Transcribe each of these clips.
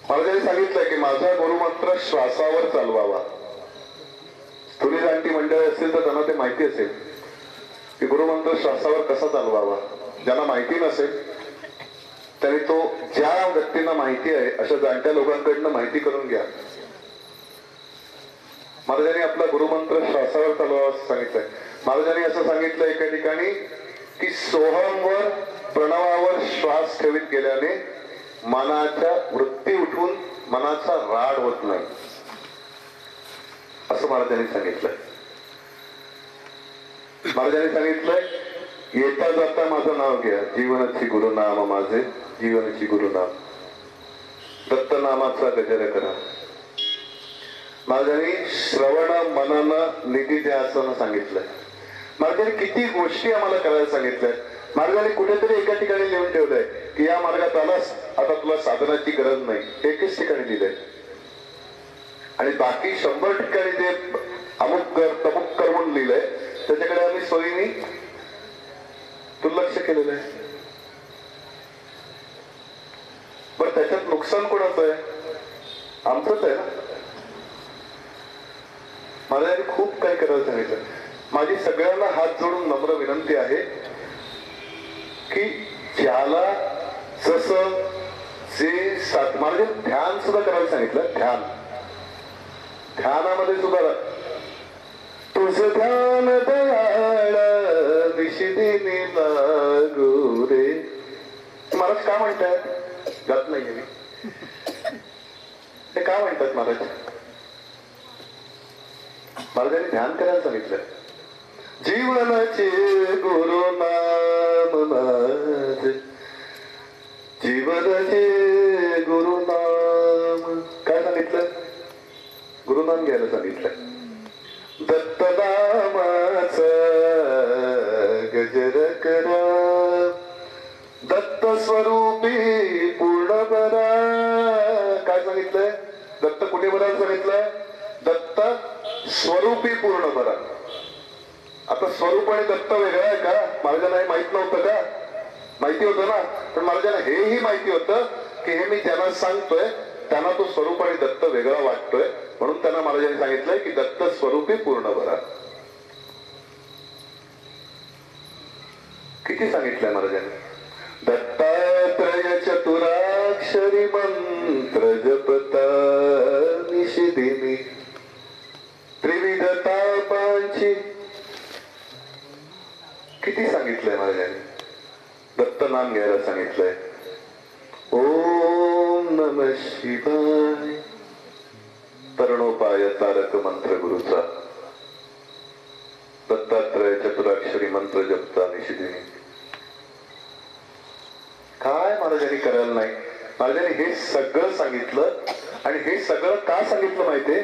मला त्यांनी सांगितलंय की माझा गुरुमंत्र श्वासावर चालवावा. थोडी जाणती मंडळी असतील तर त्यांना ते माहिती असेल की गुरुमंत्र श्वासावर कसा चालवावा. ज्यांना माहिती नसेल तरी तो ज्या व्यक्तींना माहिती आहे अशा जाणत्या लोकांकडनं माहिती करून घ्या. महाराजांनी आपला गुरुमंत्र श्वासावर चालवावा असं सांगितलंय. महाराजांनी असं सांगितलं एका ठिकाणी की सोहमवर प्रणवावर श्वास ठेवीत गेल्याने मनाच्या वृत्ती उठून मनाचा राड होत नाही असं महाराजांनी सांगितलंय. महाराजांनी सांगितलंय येता जाता माझं नाव घ्या. जीवनाची गुरुनाम माझे जीवनाची गुरुनाम. दत्त नामाचा गजर करा. महाराजांनी श्रवण मनन निधी द्या असं सांगितलंय. महाराजांनी किती गोष्टी आम्हाला करायला सांगितल्या. महाराजांनी कुठेतरी एका ठिकाणी लिहून ठेवलंय की या मार्गात आलास आता तुला साधनाची गरज नाही. एकच ठिकाणी लिहिलंय आणि बाकी 100 ठिकाणी ते अमुक कर तमुक कर म्हणून लिहिलंय. त्याच्याकडे आम्ही सोयीने दुर्लक्ष केलेलं आहे. बरं त्याच्यात नुकसान कोणाचं आहे? आमचंच आहे ना. महाराजांनी खूप काही करायला सांगितलं. माझी सगळ्यांना हात जोडून नम्र विनंती आहे की ज्याला जसं जे महाराजांनी ध्यान सुद्धा करायला सांगितलं. ध्यानामध्ये सुद्धा तुझं ध्यान दयाळ निशिदिनी लागू रे. महाराज का म्हणतात? जात नाहीये मी. ते का म्हणतात महाराज? महाराजांनी ध्यान करायला सांगितलं. जीवनाचे गुरु नाम माझे जीवनाचे गुरु नाम. काय सांगितलं? गुरुनाम घ्यायला सांगितलं. दत्त नामाचा गजर करा. दत्त स्वरूपी पूर्ण बरा. काय सांगितलंय? दत्त कुठे बरा सांगितलंय? दत्त स्वरूपी पूर्ण बरा. आता स्वरूप आणि दत्त वेगळं आहे का? महाराजांना हे माहित नव्हतं का? माहिती होतं ना. पण महाराजांना हेही माहिती होतं की हे मी त्यांना सांगतोय त्यांना तो स्वरूप आणि दत्त वेगळा वाटतोय. म्हणून त्यांना महाराजांनी सांगितलंय की दत्त स्वरूपी पूर्ण बरा. किती सांगितलंय महाराजांनी? दत्तात्रय चतुराक्षरी मंत्र जपता निशिदिनी त्रिविध तापांची. किती सांगितलंय महाराजांनी? दत्त नाम घ्यायला सांगितलंय. ओम नमः शिवाय तरणोपाय तारक मंत्र गुरुचा. दत्तात्रय चतुराक्षरी मंत्र जपता निशिदिनी. काय महाराजांनी करायला नाही? महाराजांनी हे सगळं सांगितलं. आणि हे सगळं का सांगितलं माहितीये?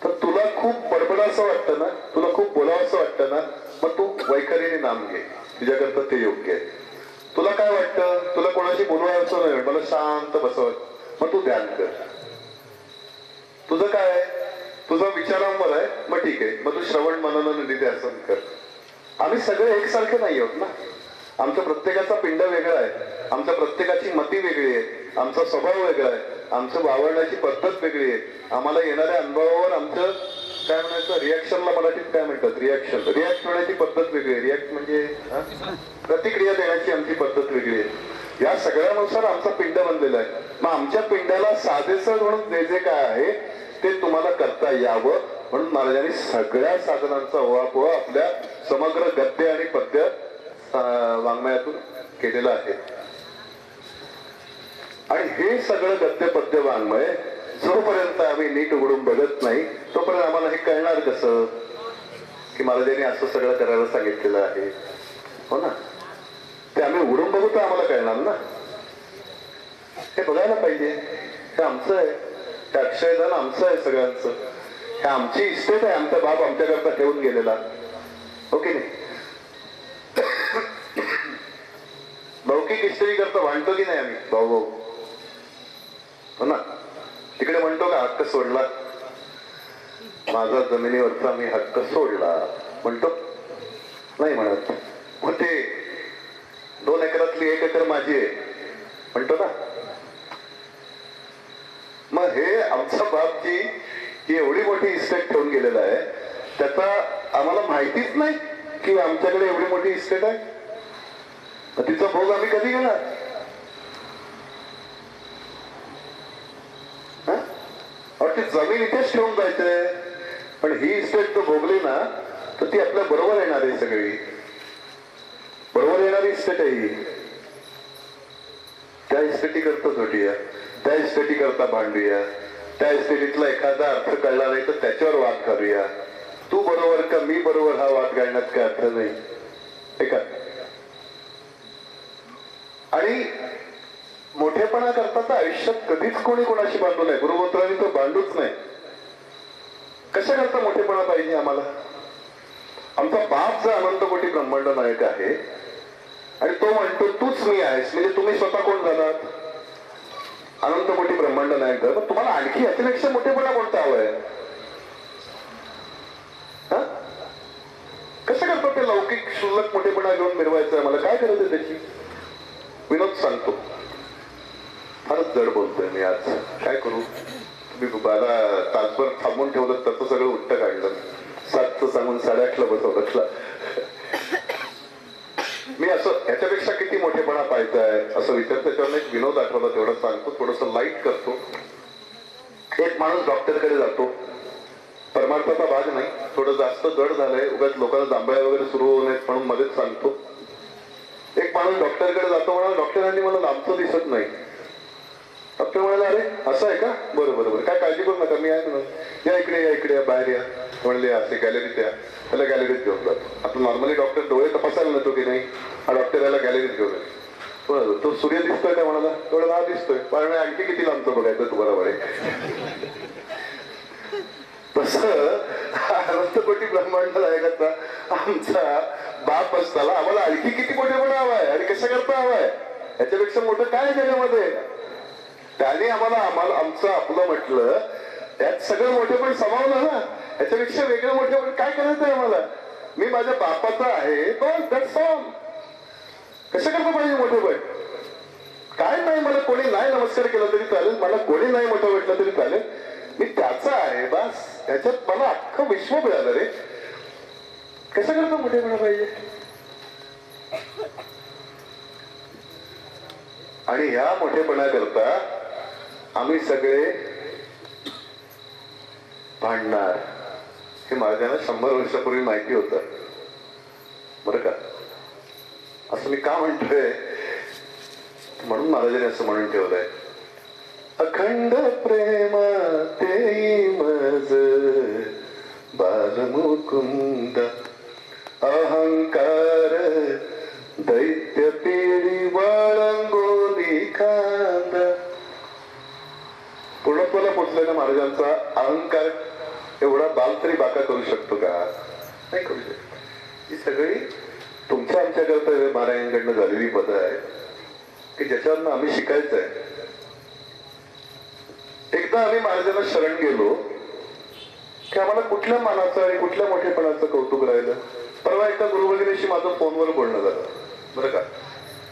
तर तुला खूप बडबडाचं वाटतं ना, तुला खूप बोलावंसं वाटतं ना, मग तू वैखरीने नाम घे. तुझ्याकरता ते योग्य आहे. तुला काय वाटतं? तुला कोणाशी बोलवायचं नाही, मला शांत बसवत, मग तू ध्यान कर. तुझं काय आहे? तुझा विचारांवर आहे, मग ठीक आहे, मग तू श्रवण मनन निध्यासन कर. आम्ही सगळे एकसारखे नाही आहोत ना. आमच्या प्रत्येकाचा पिंड वेगळा आहे. आमच्या प्रत्येकाची मती वेगळी आहे. आमचा स्वभाव वेगळा आहे. आमचं वावरण्याची पद्धत वेगळी आहे. आम्हाला येणाऱ्या अनुभवावर आमचं काय म्हणायचं, रिॲक्शनला मराठीत काय म्हणतात? रिॲक्शन. रिॲक्ट होण्याची पद्धत वेगळी आहे. रिॲक्ट म्हणजे प्रतिक्रिया देण्याची आमची पद्धत वेगळी आहे. या सगळ्यानुसार आमचा पिंड बनलेला आहे. मग आमच्या पिंडाला साधेसर म्हणून जे जे काय आहे ते तुम्हाला करता यावं म्हणून महाराजांनी सगळ्या साधनांचा ओवापोवा आपल्या समग्र गद्य आणि पद्य वाङ्मयातून केलेलं आहे. आणि हे सगळं गद्य पद्य वाङ्मय जोपर्यंत आम्ही नीट उघडून बघत नाही तोपर्यंत आम्हाला हे कळणार कसं की महाराजांनी असं सगळं करायला सांगितलेलं आहे. हो ना. ते आम्ही उघडून बघू तर आम्हाला कळणार ना. हे बघायला पाहिजे. हे आमचं आहे. हे अक्षयदान आमचं आहे सगळ्यांचं. हे आमची इस्टेट आहे. आमचा बाप आमच्याकरता ठेवून गेलेला. ओके नाही. लौकिक इस्टेटी करता भांडतो की नाही आम्ही भाऊ भाऊ? हो ना. तिकडे म्हणतो का हक्क सोडला, माझा जमिनीवरचा मी हक्क सोडला म्हणतो? नाही म्हणत. मग ते 2 एकरातली 1 एकर माझी आहे म्हणतो ना. हे आमचा बापजी ही एवढी मोठी इस्टेट ठेवून गेलेला आहे, त्याचा आम्हाला माहितीच नाही की आमच्याकडे एवढी मोठी इस्टेट आहे. तिचा भोग आम्ही कधी घेणार? ती जमीन इथेच ठेवून जायचंय, पण ही इस्टेट तो भोगली ना तर ती आपल्या बरोबर येणार आहे, सगळी बरोबर येणारी इस्टेट आहे ही. त्या इस्टेटी करता झोटीया, त्या इस्टेटी करता भांडूया, त्या इस्टेटीतला एखादा अर्थ कळला नाही तर त्याच्यावर वाद घालूया. तू बरोबर का मी बरोबर हा वाद घालण्यात काय अर्थ नाही. ऐका, आणि मोठेपणा करता तर आयुष्यात कधीच कोणी कोणाशी बांधू नये. गुरुमंत्रांनी तो बांधूच नाही. कशा करता मोठेपणा पाहिजे आम्हाला? आमचा बाप जो अनंत कोटी ब्रह्मांड नायक आहे आणि तो म्हणतो तूच मी आहेस, म्हणजे तुम्ही स्वतः कोण झालात? अनंत कोटी ब्रह्मांड नायक झाला. तुम्हाला आणखी याच्यापेक्षा मोठेपणा कोणता हवाय? कसं करतो ते लौकिक शुल्लक मोठेपणा घेऊन मिरवायचं? आम्हाला काय गरज आहे त्याची? विनोद सांगतो, फारच जड बोलतोय मी आज, काय करू? तुम्ही मला तासभर थांबून ठेवलं, त्याचं सगळं उलट काढलं. 7चं सांगून 8:30ला बसवलं. मी असं ह्याच्यापेक्षा किती मोठेपणा पाहायचाय असं विचार, त्याच्यावर एक विनोद आठवला, तेवढं सांगतो, थोडस लाईट करतो. एक माणूस डॉक्टरकडे जातो, परमार्थाचा भाग नाही, थोडं जास्त जड झालंय, उगाच लोकांना जांभळ्या वगैरे सुरू होऊ नयेत म्हणून मध्येच सांगतो. एक माणूस डॉक्टरकडे जातो, म्हणा डॉक्टरांनी मला लांबचं दिसत नाही. डॉक्टर म्हणाला अरे असं आहे का? बरं बरोबर, काय काळजी करू नका, मी आहे म्हणून, या इकडे या इकडे, बाहेर या. म्हणले असे गॅलरीत या, त्याला गॅलरीत घेऊन जातो. आता नॉर्मली डॉक्टर डोळे तपासायला नेतो की नाही, हा डॉक्टर याला गॅलरीत घेऊन येतो. तो सूर्य दिसतोय का? म्हणाला थोडा हा दिसतोय, पण आणखी किती लांबचं बघायचं तुम्हाला बरे. तसं अनंत कोटी ब्रह्मांड नायकाचा आमचा बाप असताना आम्हाला आणखी किती मोठेपणा हवाय आणि कशा करता हवाय? याच्यापेक्षा मोठं काय जगामध्ये? त्याने आम्हाला आमचं आपलं म्हटलं, त्यात सगळं मोठेपण समावलं ना. याच्यापेक्षा वेगळं मोठेपण काय करायचं आहे आम्हाला? मी माझ्या बापाचा आहे, कशा करता पाहिजे मोठेपण? काय नाही, मला कोणी नाही नमस्कार केला तरी चालेल, मला कोणी नाही मोठं म्हटलं तरी चालेल, मी त्याचा आहे बस. त्याच्यात मला अख्खं विश्व मिळालं रे. कशा करता मोठेपणा पाहिजे? आणि ह्या मोठेपणा करता आम्ही सगळे भांडणार, हे महाराजांना 100 वर्षापूर्वी माहिती होतं बरं का. असं मी का म्हणतोय? म्हणून महाराजांनी असं म्हणून ठेवलंय, अखंड प्रेम ते मज बालमुकुंद अहंकार दैत्य पेरी वाळंगोली खांद. पूर्णत्वाला पोचलेला महाराजांचा अहंकार एवढा बाल तरी बाका करू शकतो का? नाही करू शकतो. ही सगळी तुमच्या आमच्याकरता महाराजांकडनं झालेली पद आहे की ज्याच्यावरनं आम्ही शिकायचं आहे. एकदा आम्ही महाराजांना शरण गेलो की आम्हाला कुठल्या मानाचं आणि कुठल्या मोठेपणाचं कौतुक राहिलं. परवा एकदा गुरुभगिनीशी माझं फोनवर बोलणं झालं बरं का.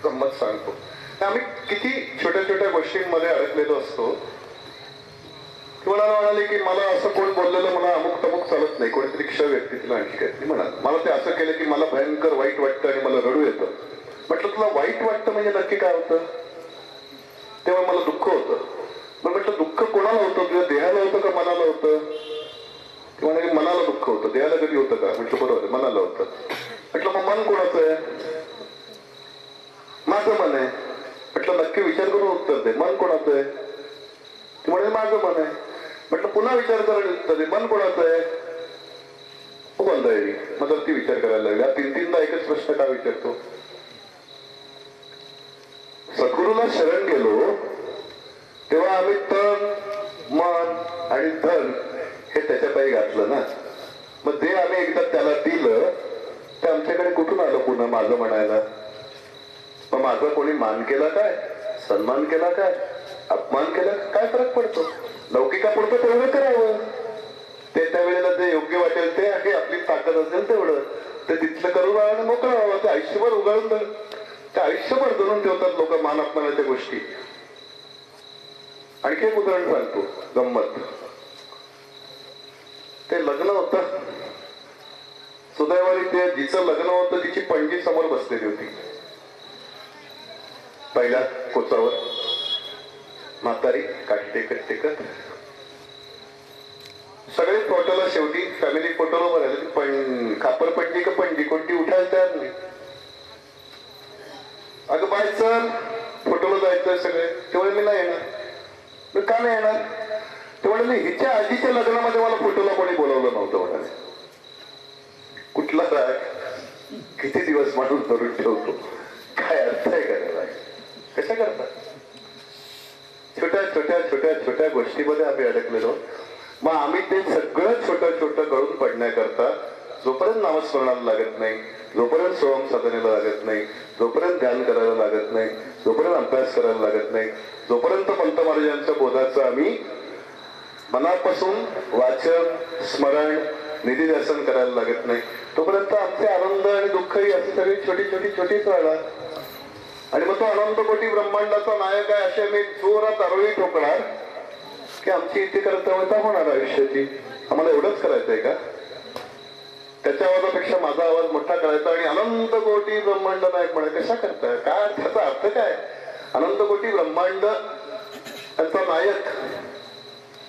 गंमत सांगतो, आम्ही किती छोट्या छोट्या गोष्टींमध्ये अडकलेलो असतो. मला म्हणाले की मला असं कोण बोललेलं मला अमुक तमुक चालत नाही, कोणीतरी क्ष व्यक्ती तिला आणखी काय म्हणाल, मला ते असं केलं की मला भयंकर वाईट वाटतं आणि मला रडू येतं. म्हटलं तुला वाईट वाटतं म्हणजे नक्की काय होतं? तेव्हा मला दुःख होतं. मग म्हटलं दुःख कोणाला होतं? तुझ्या देहाला होतं का मनाला होतं? ते म्हणाले मनाला दुःख होतं, देहाला कधी होतं का? म्हटलं बरोबर आहे, मनाला होतं. म्हटलं मग मन कोणाचं आहे? माझं मन आहे. म्हटलं नक्की विचार करून उत्तर दे, मन कोणाचं आहे? ते म्हणाले माझं मन आहे. म्हटलं पुन्हा विचार करायला उत्तर दे, मन कोणाचं आहे? बंद आहे. मग ती विचार करायला लागली. 3-3दा एकच प्रश्न का विचारतो? सद्गुरूला शरण गेलो तेव्हा आम्ही तन मन आणि धन हे त्याच्या पायी घातलं ना. मग जे आम्ही एकदा त्याला दिलं ते आमच्याकडे कुठून आलं पुन्हा माझं म्हणायला? मग माझा कोणी मान केला काय, सन्मान केला काय, अपमान केला काय फरक पडतो? लौकिकापुरतं तेवढं करावं. ते त्यावेळेला जे योग्य वाटेल ते आहे, आपली ताकद असेल तेवढं ते तिथलं करून आणि मोकळं व्हावं. ते आयुष्यभर उगाळून ते आयुष्यभर धरून ठेवतात लोक मान अपमानाच्या गोष्टी. आणखी एक उदाहरण सांगतो गंमत. ते लग्न होतं सुदैवाने, ते जिचं लग्न होतं तिची पणजी समोर बसलेली होती पहिल्या कोचावर, म्हातारी काठी टेकत टेकत. सगळे फोटोला शेवटी फॅमिली फोटोला उभं राहिले, पण खापर पणजी का पणजी कोणती उठायला तयार नाही. अगं बाय चल फोटोला जायचं सगळे. तेवढे मी नाही येणार. मी का नाही येणार? ते म्हणाले हिच्या आजीच्या लग्नामध्ये मला फोटोला कोणी बोलावलं नव्हतं म्हणाले. कुठला राग, किती दिवस माणूस धरून ठेवतो, काय अर्थ आहे का? कशा करतात? छोट्या छोट्या छोट्या छोट्या गोष्टीमध्ये आम्ही अडकलेलो. मग आम्ही ते सगळं छोटं छोटं गळून पडण्याकरता जोपर्यंत नामस्मरणाला लागत नाही, जोपर्यंत सोहम साधनेला लागत नाही, जोपर्यंत ध्यान करायला लागत नाही, जोपर्यंत अभ्यास करायला लागत नाही, जोपर्यंत पंत महाराजांच्या बोधाचं आम्ही मनापासून वाचन स्मरण निधिध्यासन करायला लागत नाही, तोपर्यंत आमचे आनंद आणि दुःख ही अशी सगळी छोटी छोटी छोटीच राहणार. आणि मग तो अनंत कोटी ब्रह्मांडाचा नायक आहे असे मी जोरात आरोळी ठोकणार की आमची इथे कर्तव्यता होणार आयुष्याची. आम्हाला एवढंच करायचंय का? त्याच्या आवाजापेक्षा माझा आवाज मोठा करायचा आणि अनंत कोटी ब्रह्मांड नायक म्हणा. कशा करताय? काय त्याचा अर्थ काय? अनंत कोटी ब्रह्मांड त्यांचा नायक,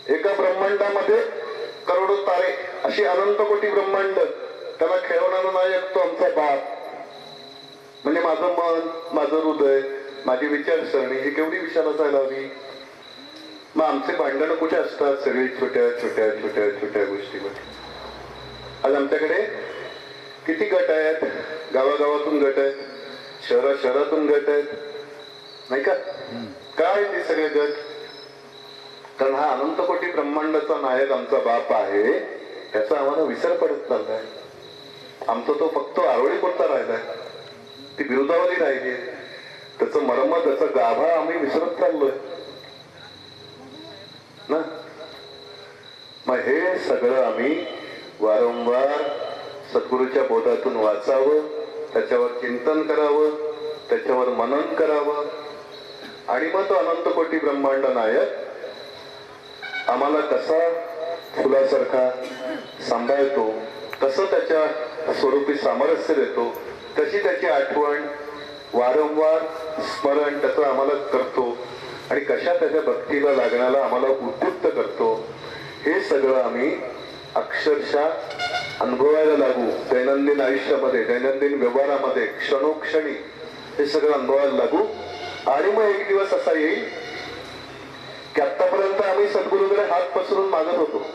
एका ब्रह्मांडामध्ये करोडो तारे, अशी अनंत कोटी ब्रह्मांड, त्याला खेळवणारा नायक तो आमचा बाप. म्हणजे माझं मन, माझं हृदय, माझी विचारसरणी ही केवढी विशाल असायला हवी. मग आमचे भांडणं कुठे असतात? सगळी छोट्या छोट्या छोट्या छोट्या गोष्टीमध्ये. आज आमच्याकडे किती गट आहेत? गावागावातून गट आहेत, शहरातून गट आहेत, नाही का? काय ते सगळे गट? कारण हा अनंत कोटी ब्रह्मांडाचा नायक आमचा बाप आहे, त्याचा आम्हाला विसर पडत चाललाय. आमचा तो फक्त आरोळी पुरता राहिलाय, ती बिरुदावली राहिली, त्याचं मर्म त्याचा गाभा आम्ही विसरत चाललोय ना. मग हे सगळं आम्ही वारंवार सद्गुरूच्या बोधातून वाचावं, त्याच्यावर चिंतन करावं, त्याच्यावर मनन करावं. आणि मग तो अनंत कोटी ब्रह्मांड नायक आम्हाला कसा फुलासारखा सांभाळतो, कसं त्याच्या स्वरूपी सामरस्य देतो, तशी त्याची आठवण वारंवार स्मरण त्याचं आम्हाला करतो आणि कशा त्याच्या भक्तीला लागण्याला आम्हाला उद्युक्त करतो. हे सगळं आम्ही अक्षरशः अनुभवायला लागू. दैनंदिन आयुष्यामध्ये, दैनंदिन व्यवहारामध्ये, क्षणोक्षणी हे सगळं अनुभवायला लागू. आणि मग एक दिवस असा येईल की आतापर्यंत आम्ही सद्गुरूकडे हात पसरून मागत होतो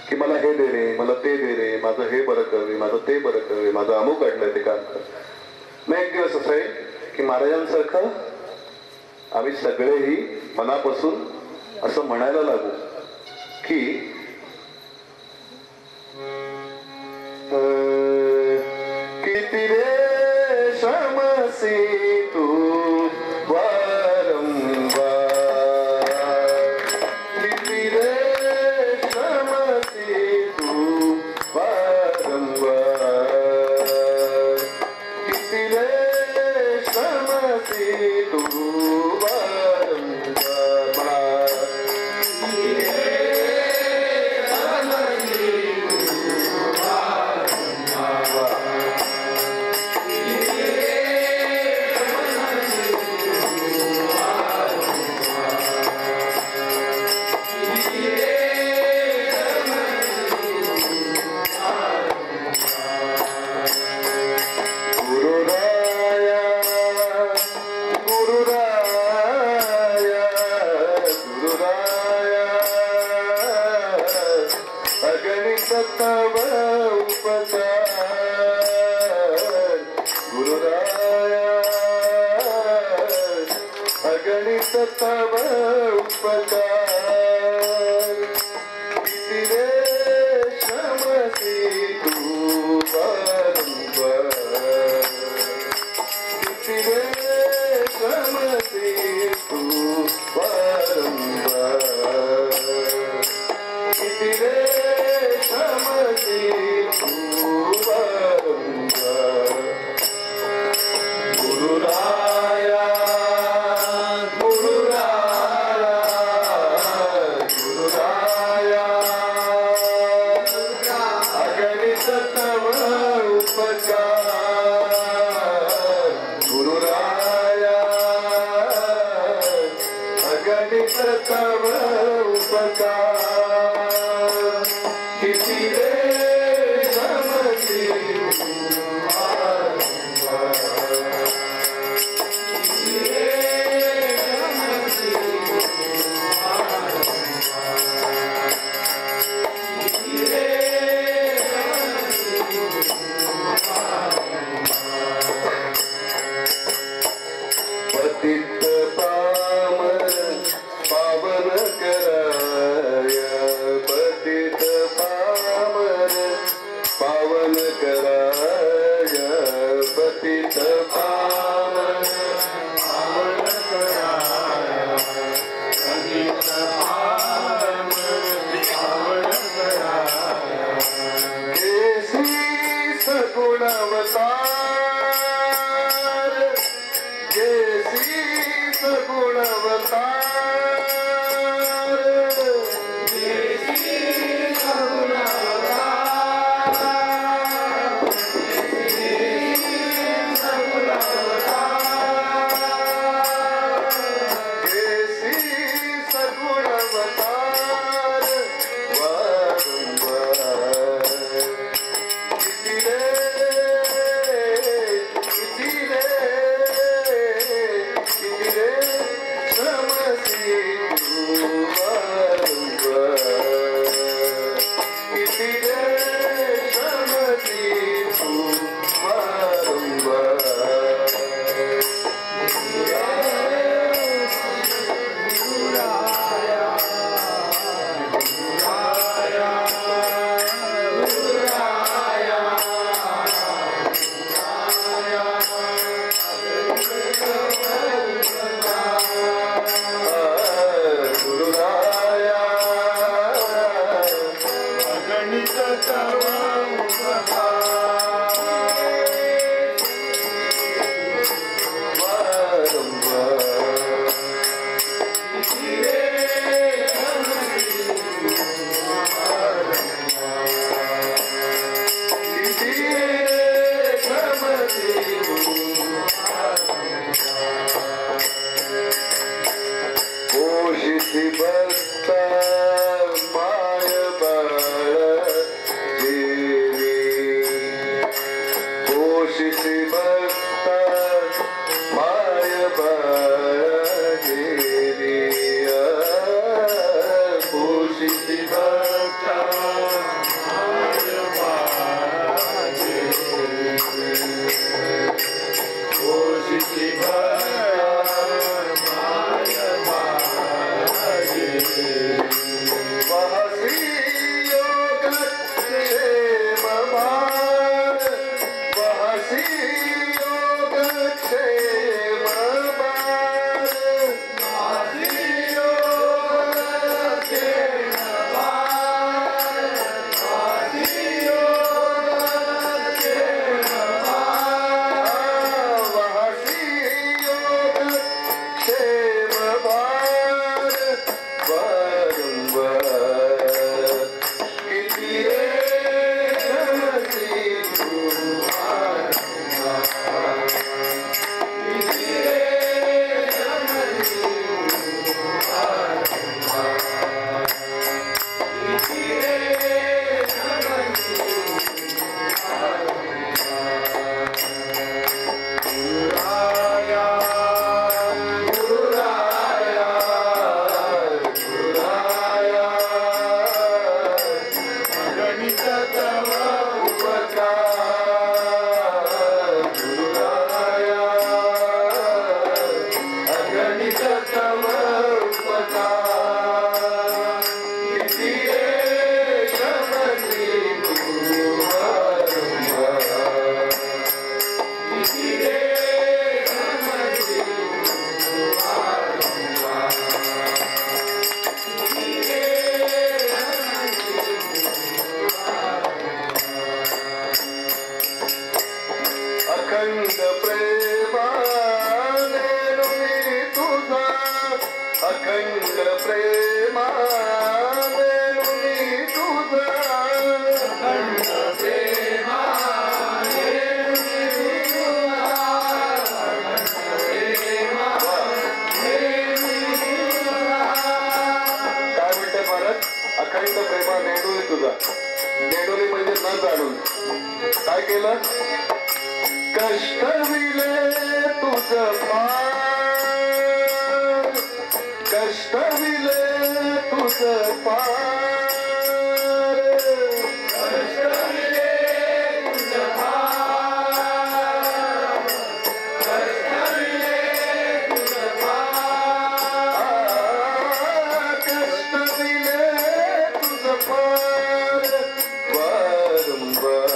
की मला हे दे रे, मला ते दे रे, माझं हे बरं कर रे, माझं ते बरं कर रे, माझं अमुक अडलंय ते काम कर. मग एक दिवस असं येईल की महाराजांसारखं आम्ही सगळेही मनापासून असं म्हणायला लागू की किती रे श्रमसी तू तव उपकार किती रे समसी पतित पामर पावन कराय पतित पामर पावन कराय पतित पामन पावन कराय पतित पामन पावन कराय केसी सगुणवतार केसी सगुणवतार केसी सगुणवतार केसी सगुणवतार वारंवार किती रे किती रे किती रे समसी तू वारंवार किती रे समसी तू वारंवार महाराज अखंड प्रेमा नेडोली तुझा नेडोली म्हणजे न जाणून काय केलं कष्ट विले तुझं पार कष्ट विले तुझं पार कष्ट विले तुझं पार कष्ट विले तुझं पार कष्ट विले तुझं पार वारंवार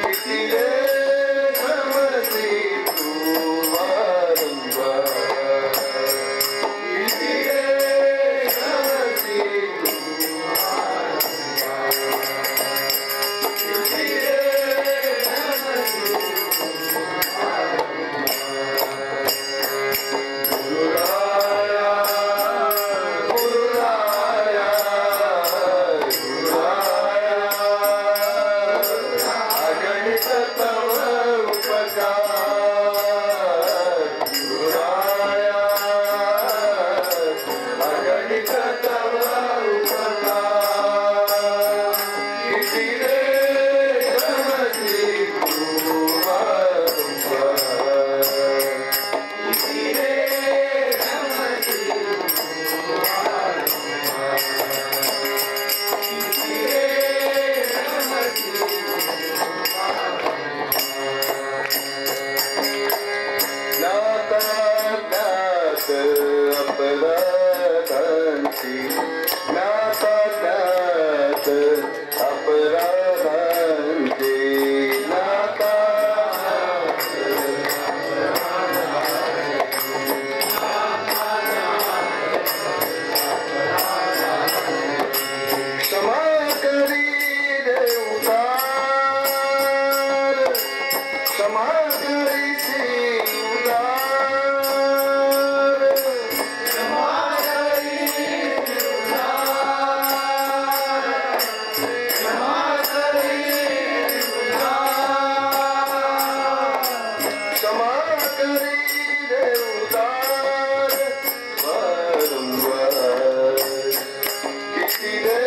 किती रे समसी तू वारंवार किती रे समसी तू किती रे समसी गुरुराया गुरुराया गुरुराया अगणित तव उपकार गुरुराया अगणित तव उपकार किती रे समसी तू वारंवार किती रे समसी किती रे समसी ज्ञाता ज्ञात अपराधांची ज्ञाता ज्ञात अपराधांची ज्ञाता क्षमा करी रे उदार क्षमा करीसी उदार क्षमा करीसी उदार क्षमा करीसी उदार क्षमा करी रे उदार वारंवार किती रे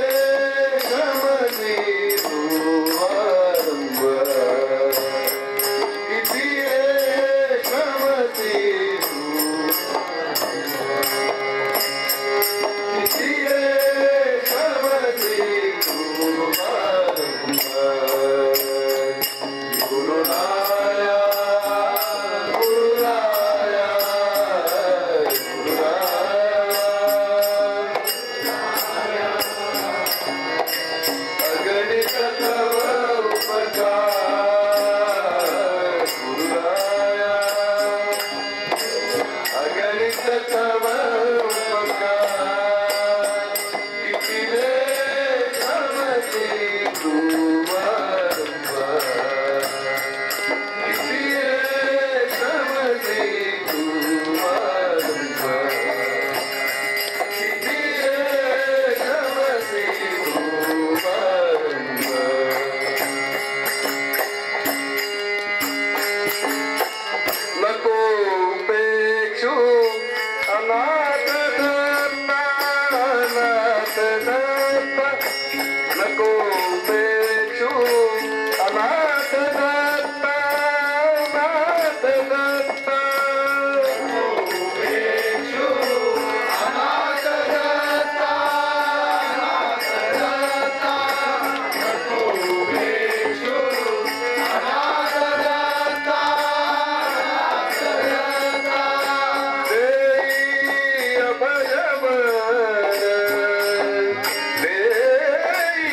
समसी तू वारंवार किती रे समसी तू किती रे समसी तू वारंवार गुरुराया गुरुराया गुरुराया अगणित तव उपकार गुरुराया अगणित तव उपकार किती रे समसी तू वारंवार किती रे समसी तू वारंवार किती रे समसी तू वारंवार नको उपेक्षू अनाथ दत्ता अनाथ दत्ता नको उपेक्षू अनाथ दत्ता अनाथ दत्ता नको उपेक्षू अनाथ दत्ता अनाथ दत्ता नको उपेक्षू अनाथ दत्ता अनाथ दत्ता देई अभय वर देई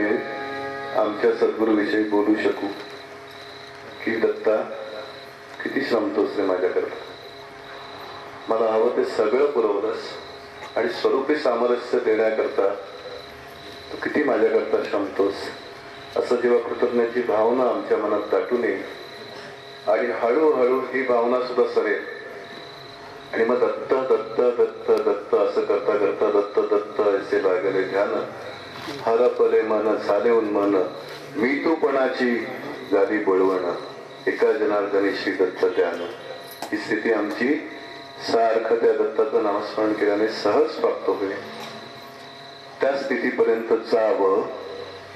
आम्ही आमच्या सद्गुरूविषयी बोलू शकू की दत्ता किती श्रमतोस रे माझ्याकरता. मला हवं ते सगळं पुरवलंस आणि स्वरूपी सामरस्य देण्याकरता तू किती माझ्याकरता श्रमतोस. असं जेव्हा कृतज्ञतेची भावना आमच्या मनात दाटून येईल आणि हळूहळू ही भावना सुद्धा सरेल आणि मग दत्त दत्त दत्त दत्त असं करता करता दत्त दत्त असे लागले ध्यान. हरपले मन झाले उन्मन मी तूपणाची झाली बळवण एका जनार्दनी श्री दत्त ध्यान. ही स्थिती आमची सारखं त्या दत्ताचं नामस्मरण केल्याने सहज प्राप्त होईल. त्या स्थितीपर्यंत जावं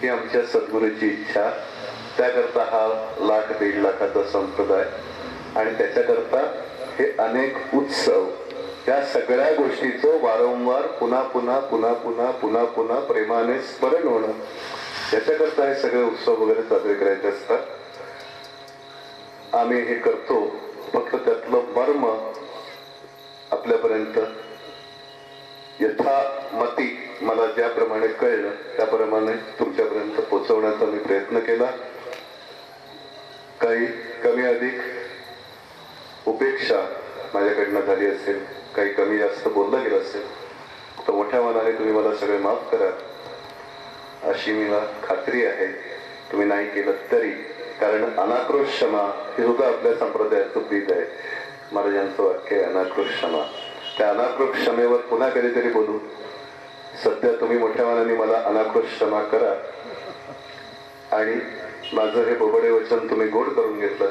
ही आमच्या सद्गुरूची इच्छा. त्याकरता हा 1,00,000-1.5 लाखाचा संप्रदाय आणि त्याच्याकरता हे अनेक उत्सव. या सगळ्या गोष्टीचं वारंवार पुन्हा पुन्हा पुन्हा पुन्हा पुन्हा पुन्हा प्रेमाने स्मरण होणं याच्याकरता हे सगळे उत्सव वगैरे साजरे करायचे असतात. आम्ही हे करतो फक्त त्यातलं मर्म आपल्यापर्यंत यथामती मला ज्याप्रमाणे कळलं त्याप्रमाणे तुमच्यापर्यंत पोहोचवण्याचा मी प्रयत्न केला. काही कमी अधिक उपेक्षा माझ्याकडनं झाली असेल, काही कमी जास्त बोललं गेलं असेल तर मोठ्या मनाने तुम्ही मला सगळे माफ करा अशी मला खात्री आहे. तुम्ही नाही केलं तरी, कारण अनाक्रोश क्षमा हे सुद्धा आपल्या संप्रदायाचं प्रीत आहे. महाराजांचं वाक्य आहे अनाक्रोश क्षमा. त्या अनाक्रोश क्षमेवर पुन्हा कधीतरी बोलू. सध्या तुम्ही मोठ्या मनाने मला अनाक्रोश क्षमा करा आणि माझं हे बोबडे वचन तुम्ही गोड करून घेतलं